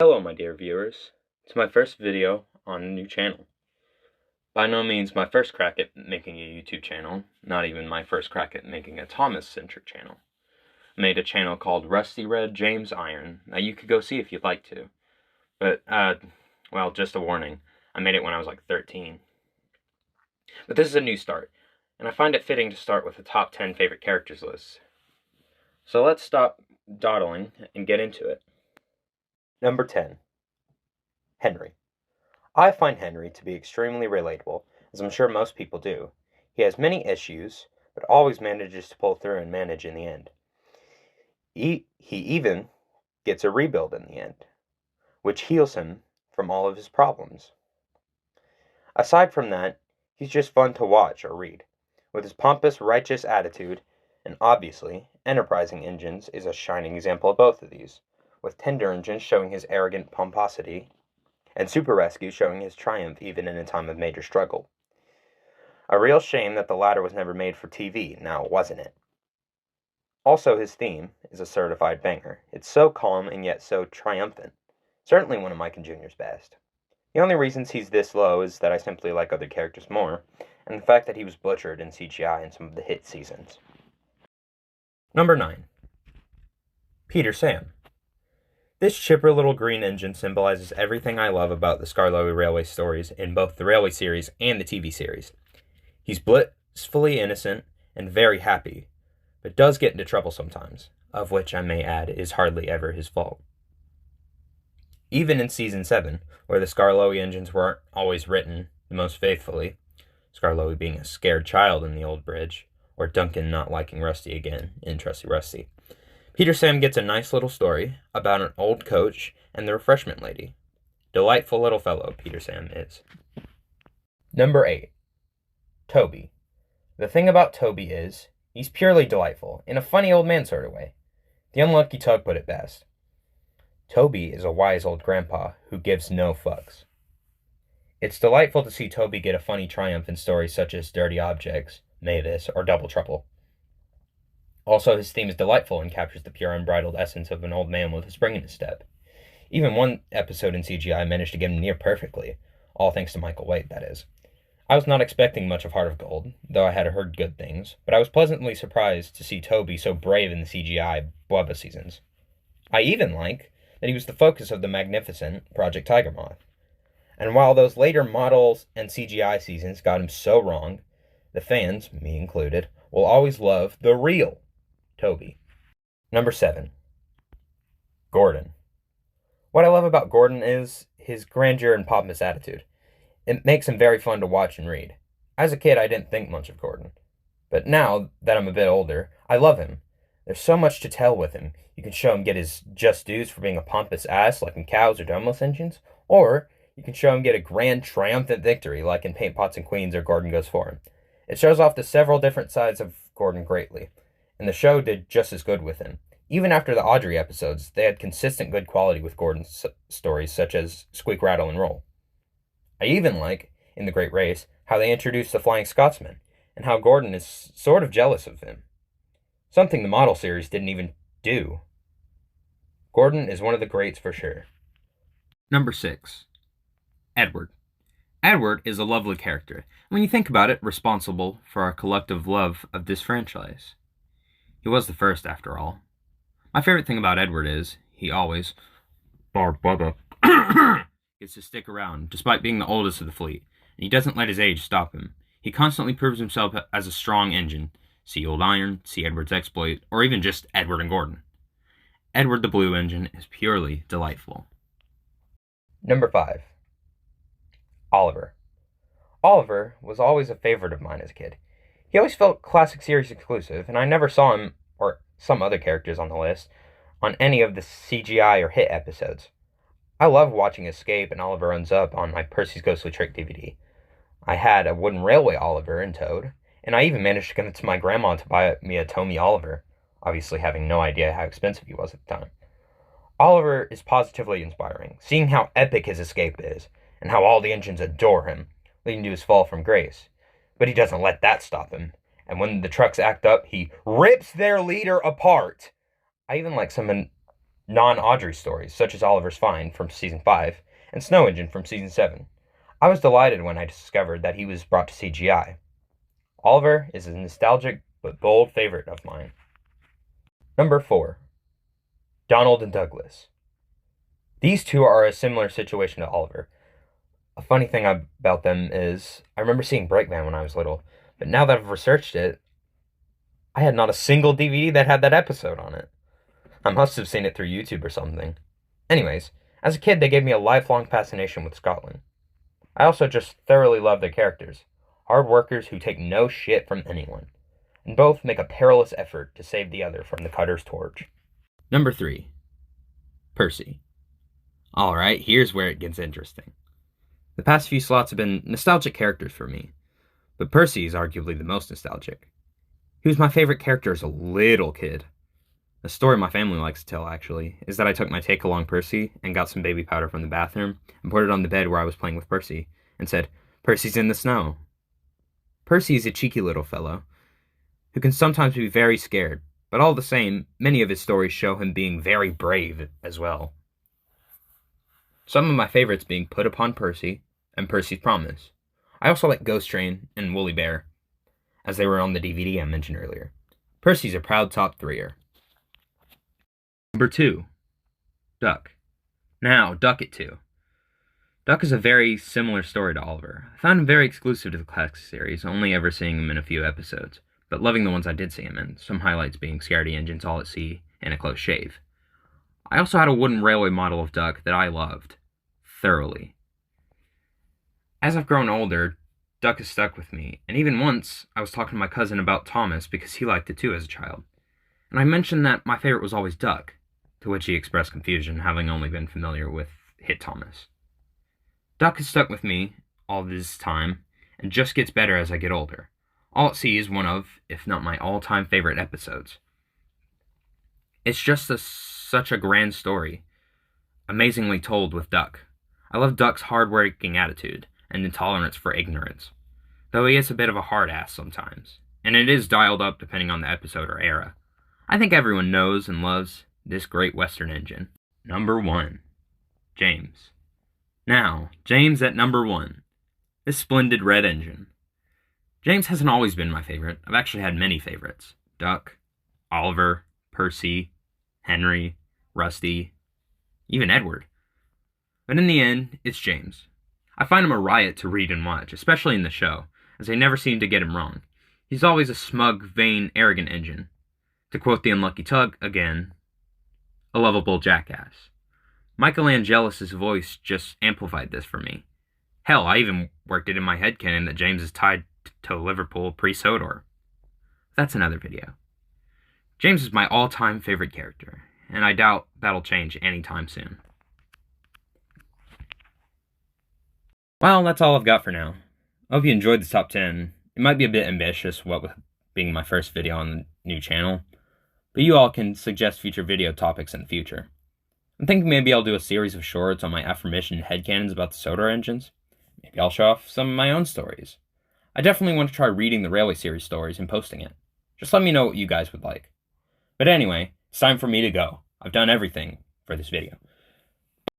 Hello my dear viewers, it's my first video on a new channel. By no means my first crack at making a YouTube channel, not even my first crack at making a Thomas-centric channel. I made a channel called Rusty Red James Iron that you could go see if you'd like to. But, well, just a warning, I made it when I was like 13. But this is a new start, and I find it fitting to start with a top 10 favorite characters list. So let's stop dawdling and get into it. Number 10. Henry. I find Henry to be extremely relatable, as I'm sure most people do. He has many issues, but always manages to pull through and manage in the end. He even gets a rebuild in the end, which heals him from all of his problems. Aside from that, he's just fun to watch or read. With his pompous, righteous attitude, and obviously, Enterprising Engines is a shining example of both of these, with Tender Engines showing his arrogant pomposity, and Super Rescue showing his triumph even in a time of major struggle. A real shame that the latter was never made for TV, now wasn't it? Also, his theme is a certified banger. It's so calm and yet so triumphant. Certainly one of Mike and Junior's best. The only reasons he's this low is that I simply like other characters more, and the fact that he was butchered in CGI in some of the hit seasons. Number 9. Peter Sam. This chipper little green engine symbolizes everything I love about the Skarloey Railway stories in both the Railway series and the TV series. He's blissfully innocent and very happy, but does get into trouble sometimes, of which I may add is hardly ever his fault. Even in Season 7, where the Skarloey engines weren't always written the most faithfully, Skarloey being a scared child in the old bridge, or Duncan not liking Rusty again in Trusty Rusty, Peter Sam gets a nice little story about an old coach and the refreshment lady. Delightful little fellow, Peter Sam is. Number 8. Toby. The thing about Toby is, he's purely delightful, in a funny old man sort of way. The Unlucky Tug put it best. Toby is a wise old grandpa who gives no fucks. It's delightful to see Toby get a funny triumph in stories such as Dirty Objects, Mavis, or Double Trouble. Also, his theme is delightful and captures the pure unbridled essence of an old man with a spring in his step. Even one episode in CGI managed to get him near perfectly, all thanks to Michael White, that is. I was not expecting much of Heart of Gold, though I had heard good things, but I was pleasantly surprised to see Toby so brave in the CGI Bubba seasons. I even like that he was the focus of the magnificent Project Tiger Moth. And while those later models and CGI seasons got him so wrong, the fans, me included, will always love the real Toby. Number 7. Gordon. What I love about Gordon is his grandeur and pompous attitude. It makes him very fun to watch and read. As a kid, I didn't think much of Gordon. But now that I'm a bit older, I love him. There's so much to tell with him. You can show him get his just dues for being a pompous ass like in Cows or Domeless Engines, or you can show him get a grand triumphant victory like in Paint Pots and Queens or Gordon Goes For Him. It shows off the several different sides of Gordon greatly, and the show did just as good with him. Even after the Audrey episodes, they had consistent good quality with Gordon's stories such as Squeak, Rattle, and Roll. I even like, in The Great Race, how they introduced the Flying Scotsman, and how Gordon is sort of jealous of him. Something the model series didn't even do. Gordon is one of the greats for sure. Number 6. Edward. Edward is a lovely character, when you think about it, responsible for our collective love of this franchise. He was the first, after all. My favorite thing about Edward is, he always, bar Bubba, gets to stick around, despite being the oldest of the fleet, and he doesn't let his age stop him. He constantly proves himself as a strong engine. See Old Iron, see Edward's Exploit, or even just Edward and Gordon. Edward the Blue Engine is purely delightful. Number 5. Oliver. Oliver was always a favorite of mine as a kid. He always felt classic series exclusive, and I never saw him, or some other characters on the list, on any of the CGI or hit episodes. I love watching Escape and Oliver Runs Up on my Percy's Ghostly Trick DVD. I had a wooden railway Oliver in Toad, and I even managed to convince my grandma to buy me a Tommy Oliver, obviously having no idea how expensive he was at the time. Oliver is positively inspiring, seeing how epic his escape is, and how all the engines adore him, leading to his fall from grace. But he doesn't let that stop him, and when the trucks act up, he rips their leader apart. I even like some non-Audrey stories, such as Oliver's Find from Season 5 and Snow Engine from Season 7. I was delighted when I discovered that he was brought to CGI. Oliver is a nostalgic but bold favorite of mine. Number 4. Donald and Douglas. These two are a similar situation to Oliver. A funny thing about them is, I remember seeing Breakman when I was little, but now that I've researched it, I had not a single DVD that had that episode on it. I must have seen it through YouTube or something. Anyways, as a kid, they gave me a lifelong fascination with Scotland. I also just thoroughly love their characters, hard workers who take no shit from anyone, and both make a perilous effort to save the other from the Cutter's torch. Number 3. Percy. Alright, here's where it gets interesting. The past few slots have been nostalgic characters for me, but Percy is arguably the most nostalgic. He was my favorite character as a little kid. A story my family likes to tell, actually, is that I took my take-along Percy and got some baby powder from the bathroom and put it on the bed where I was playing with Percy and said, "Percy's in the snow." Percy is a cheeky little fellow who can sometimes be very scared, but all the same, many of his stories show him being very brave as well. Some of my favorites being Put Upon Percy and Percy's Promise. I also like Ghost Train and Woolly Bear, as they were on the DVD I mentioned earlier. Percy's a proud top 3er. Number 2. Duck. Now, Duck at 2. Duck is a very similar story to Oliver. I found him very exclusive to the classic series, only ever seeing him in a few episodes, but loving the ones I did see him in, some highlights being Scaredy Engines All at Sea and A Close Shave. I also had a wooden railway model of Duck that I loved thoroughly. As I've grown older, Duck has stuck with me, and even once, I was talking to my cousin about Thomas because he liked it too as a child, and I mentioned that my favorite was always Duck, to which he expressed confusion, having only been familiar with Hit Thomas. Duck has stuck with me all this time, and just gets better as I get older. All at Sea is one of, if not my all-time favorite episodes. It's just such a grand story, amazingly told with Duck. I love Duck's hard-working attitude and intolerance for ignorance, though he is a bit of a hard-ass sometimes, and it is dialed up depending on the episode or era. I think everyone knows and loves this great Western engine. Number 1. James. Now, James at number 1. This splendid red engine. James hasn't always been my favorite. I've actually had many favorites. Duck, Oliver, Percy, Henry, Rusty, even Edward. But in the end, it's James. I find him a riot to read and watch, especially in the show, as they never seem to get him wrong. He's always a smug, vain, arrogant engine. To quote the Unlucky Tug again, a lovable jackass. Michael Angelis' voice just amplified this for me. Hell, I even worked it in my headcanon that James is tied to Liverpool pre-Sodor. That's another video. James is my all-time favorite character, and I doubt that'll change anytime soon. Well, that's all I've got for now. I hope you enjoyed this top 10. It might be a bit ambitious, what with being my first video on the new channel, but you all can suggest future video topics in the future. I'm thinking maybe I'll do a series of shorts on my aforementioned headcanons about the Sodor engines. Maybe I'll show off some of my own stories. I definitely want to try reading the Railway series stories and posting it. Just let me know what you guys would like. But anyway, it's time for me to go. I've done everything for this video.